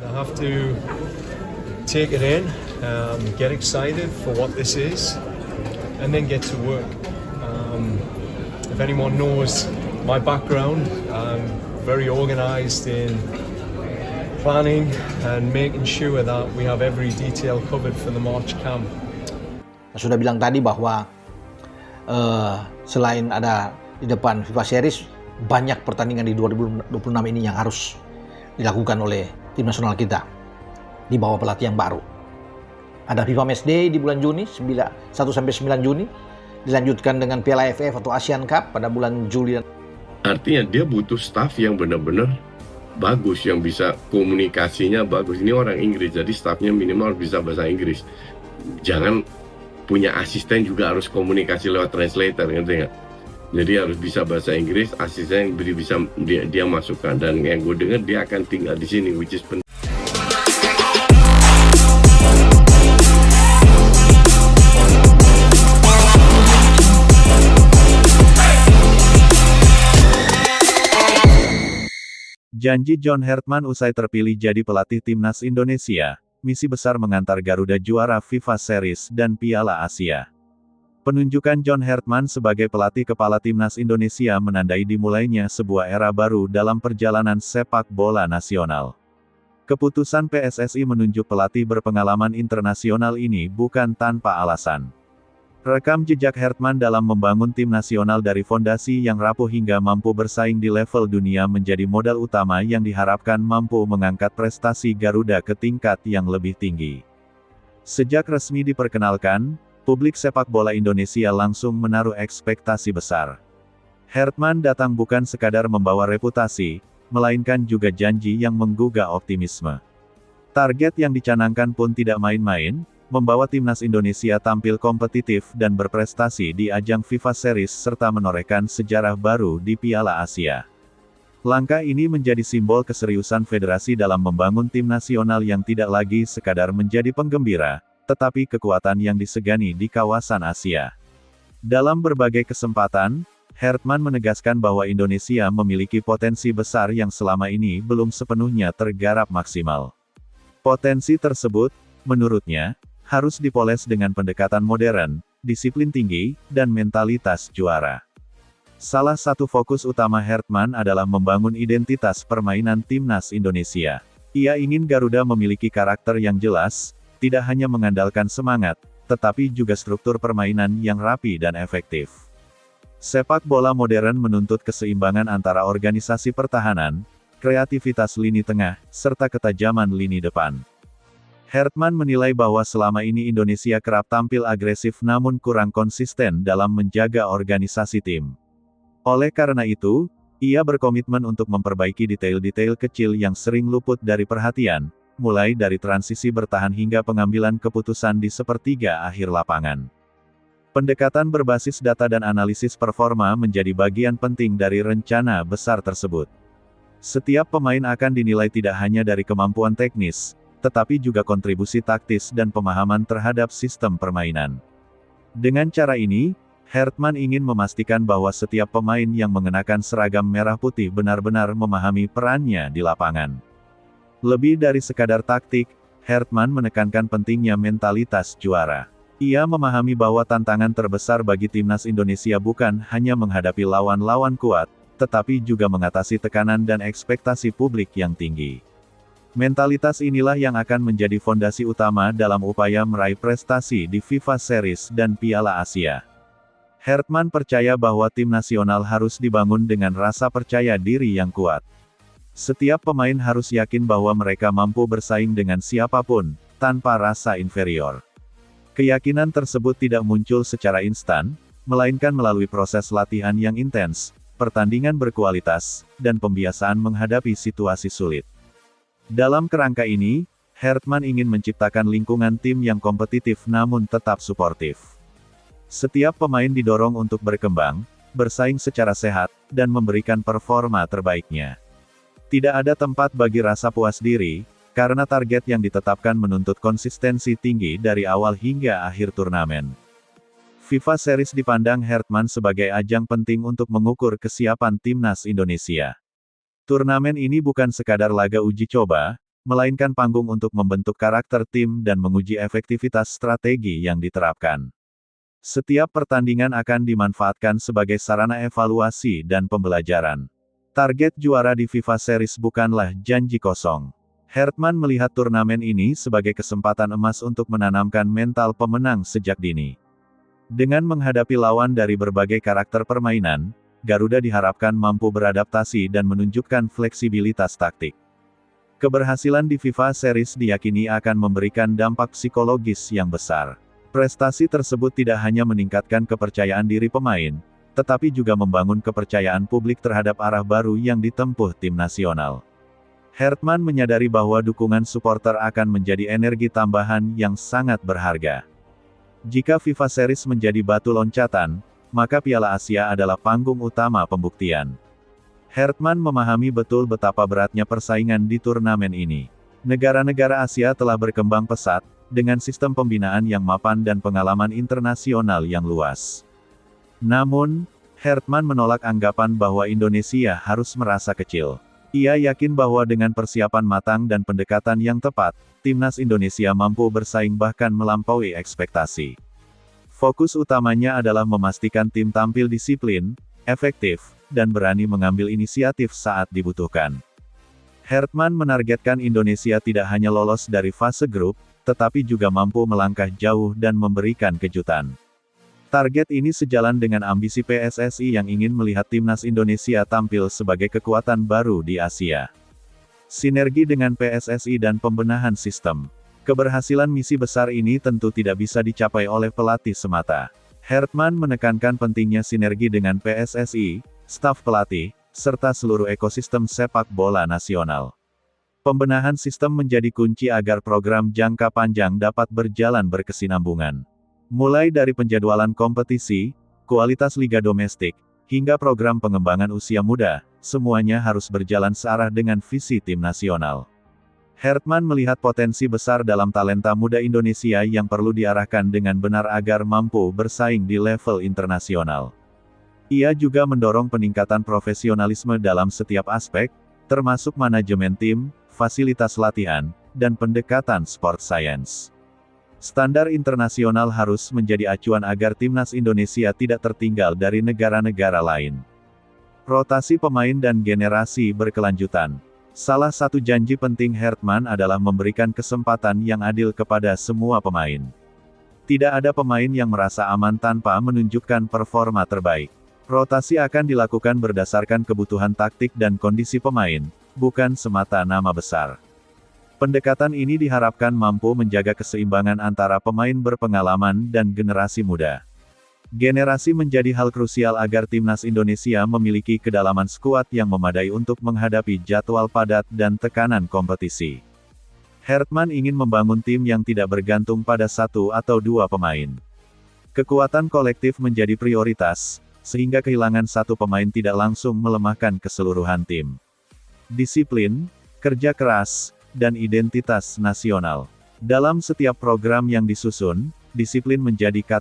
I have to take it in, get excited for what this is, and then get to work. If anyone knows my background, I'm very organized in planning and making sure that we have every detail covered for the March camp. Sudah bilang tadi bahwa selain ada di depan FIFA Series, banyak pertandingan di 2026 ini yang harus dilakukan oleh tim nasional kita di bawah pelatih yang baru. Ada FIFA Matchday di bulan Juni, 1-9 Juni, dilanjutkan dengan Piala AFF atau Asian Cup pada bulan Juli. Artinya dia butuh staff yang benar-benar bagus, yang bisa komunikasinya bagus. Ini orang Inggris, jadi staffnya minimal bisa bahasa Inggris. Jangan punya asisten juga harus komunikasi lewat translator, ngerti nggak? Jadi harus bisa bahasa Inggris, asisten yang bisa dia masukkan. Dan yang gue dengar dia akan tinggal di sini, which is penting. Janji John Hartman usai terpilih jadi pelatih timnas Indonesia, misi besar mengantar Garuda juara FIFA Series dan Piala Asia. Penunjukan John Hartman sebagai pelatih kepala timnas Indonesia menandai dimulainya sebuah era baru dalam perjalanan sepak bola nasional. Keputusan PSSI menunjuk pelatih berpengalaman internasional ini bukan tanpa alasan. Rekam jejak Hartman dalam membangun tim nasional dari fondasi yang rapuh hingga mampu bersaing di level dunia menjadi modal utama yang diharapkan mampu mengangkat prestasi Garuda ke tingkat yang lebih tinggi. Sejak resmi diperkenalkan, publik sepak bola Indonesia langsung menaruh ekspektasi besar. Hartman datang bukan sekadar membawa reputasi, melainkan juga janji yang menggugah optimisme. Target yang dicanangkan pun tidak main-main, membawa timnas Indonesia tampil kompetitif dan berprestasi di ajang FIFA Series serta menorehkan sejarah baru di Piala Asia. Langkah ini menjadi simbol keseriusan federasi dalam membangun tim nasional yang tidak lagi sekadar menjadi penggembira, tetapi kekuatan yang disegani di kawasan Asia. Dalam berbagai kesempatan, Hartman menegaskan bahwa Indonesia memiliki potensi besar yang selama ini belum sepenuhnya tergarap maksimal. Potensi tersebut, menurutnya, harus dipoles dengan pendekatan modern, disiplin tinggi, dan mentalitas juara. Salah satu fokus utama Hartman adalah membangun identitas permainan timnas Indonesia. Ia ingin Garuda memiliki karakter yang jelas, tidak hanya mengandalkan semangat, tetapi juga struktur permainan yang rapi dan efektif. Sepak bola modern menuntut keseimbangan antara organisasi pertahanan, kreativitas lini tengah, serta ketajaman lini depan. Hartman menilai bahwa selama ini Indonesia kerap tampil agresif namun kurang konsisten dalam menjaga organisasi tim. Oleh karena itu, ia berkomitmen untuk memperbaiki detail-detail kecil yang sering luput dari perhatian, mulai dari transisi bertahan hingga pengambilan keputusan di sepertiga akhir lapangan. Pendekatan berbasis data dan analisis performa menjadi bagian penting dari rencana besar tersebut. Setiap pemain akan dinilai tidak hanya dari kemampuan teknis, tetapi juga kontribusi taktis dan pemahaman terhadap sistem permainan. Dengan cara ini, Hartman ingin memastikan bahwa setiap pemain yang mengenakan seragam merah putih benar-benar memahami perannya di lapangan. Lebih dari sekadar taktik, Hartman menekankan pentingnya mentalitas juara. Ia memahami bahwa tantangan terbesar bagi timnas Indonesia bukan hanya menghadapi lawan-lawan kuat, tetapi juga mengatasi tekanan dan ekspektasi publik yang tinggi. Mentalitas inilah yang akan menjadi fondasi utama dalam upaya meraih prestasi di FIFA Series dan Piala Asia. Hartman percaya bahwa tim nasional harus dibangun dengan rasa percaya diri yang kuat. Setiap pemain harus yakin bahwa mereka mampu bersaing dengan siapapun, tanpa rasa inferior. Keyakinan tersebut tidak muncul secara instan, melainkan melalui proses latihan yang intens, pertandingan berkualitas, dan pembiasaan menghadapi situasi sulit. Dalam kerangka ini, Hartman ingin menciptakan lingkungan tim yang kompetitif namun tetap suportif. Setiap pemain didorong untuk berkembang, bersaing secara sehat, dan memberikan performa terbaiknya. Tidak ada tempat bagi rasa puas diri, karena target yang ditetapkan menuntut konsistensi tinggi dari awal hingga akhir turnamen. FIFA Series dipandang Hartman sebagai ajang penting untuk mengukur kesiapan timnas Indonesia. Turnamen ini bukan sekadar laga uji coba, melainkan panggung untuk membentuk karakter tim dan menguji efektivitas strategi yang diterapkan. Setiap pertandingan akan dimanfaatkan sebagai sarana evaluasi dan pembelajaran. Target juara di FIFA Series bukanlah janji kosong. Hertman melihat turnamen ini sebagai kesempatan emas untuk menanamkan mental pemenang sejak dini. Dengan menghadapi lawan dari berbagai karakter permainan, Garuda diharapkan mampu beradaptasi dan menunjukkan fleksibilitas taktik. Keberhasilan di FIFA Series diyakini akan memberikan dampak psikologis yang besar. Prestasi tersebut tidak hanya meningkatkan kepercayaan diri pemain, tetapi juga membangun kepercayaan publik terhadap arah baru yang ditempuh tim nasional. Hertman menyadari bahwa dukungan supporter akan menjadi energi tambahan yang sangat berharga. Jika FIFA Series menjadi batu loncatan, maka Piala Asia adalah panggung utama pembuktian. Hertman memahami betul betapa beratnya persaingan di turnamen ini. Negara-negara Asia telah berkembang pesat, dengan sistem pembinaan yang mapan dan pengalaman internasional yang luas. Namun, Hertman menolak anggapan bahwa Indonesia harus merasa kecil. Ia yakin bahwa dengan persiapan matang dan pendekatan yang tepat, timnas Indonesia mampu bersaing bahkan melampaui ekspektasi. Fokus utamanya adalah memastikan tim tampil disiplin, efektif, dan berani mengambil inisiatif saat dibutuhkan. Hertman menargetkan Indonesia tidak hanya lolos dari fase grup, tetapi juga mampu melangkah jauh dan memberikan kejutan. Target ini sejalan dengan ambisi PSSI yang ingin melihat timnas Indonesia tampil sebagai kekuatan baru di Asia. Sinergi dengan PSSI dan pembenahan sistem. Keberhasilan misi besar ini tentu tidak bisa dicapai oleh pelatih semata. Hertman menekankan pentingnya sinergi dengan PSSI, staf pelatih, serta seluruh ekosistem sepak bola nasional. Pembenahan sistem menjadi kunci agar program jangka panjang dapat berjalan berkesinambungan. Mulai dari penjadwalan kompetisi, kualitas liga domestik, hingga program pengembangan usia muda, semuanya harus berjalan searah dengan visi tim nasional. Hertman melihat potensi besar dalam talenta muda Indonesia yang perlu diarahkan dengan benar agar mampu bersaing di level internasional. Ia juga mendorong peningkatan profesionalisme dalam setiap aspek, termasuk manajemen tim, fasilitas latihan, dan pendekatan sport science. Standar internasional harus menjadi acuan agar timnas Indonesia tidak tertinggal dari negara-negara lain. Rotasi pemain dan generasi berkelanjutan. Salah satu janji penting Hertman adalah memberikan kesempatan yang adil kepada semua pemain. Tidak ada pemain yang merasa aman tanpa menunjukkan performa terbaik. Rotasi akan dilakukan berdasarkan kebutuhan taktik dan kondisi pemain, bukan semata nama besar. Pendekatan ini diharapkan mampu menjaga keseimbangan antara pemain berpengalaman dan generasi muda. Generasi menjadi hal krusial agar timnas Indonesia memiliki kedalaman skuad yang memadai untuk menghadapi jadwal padat dan tekanan kompetisi. Hertman ingin membangun tim yang tidak bergantung pada satu atau dua pemain. Kekuatan kolektif menjadi prioritas, sehingga kehilangan satu pemain tidak langsung melemahkan keseluruhan tim. Disiplin, kerja keras, dan identitas nasional. Dalam setiap program yang disusun, disiplin menjadi kata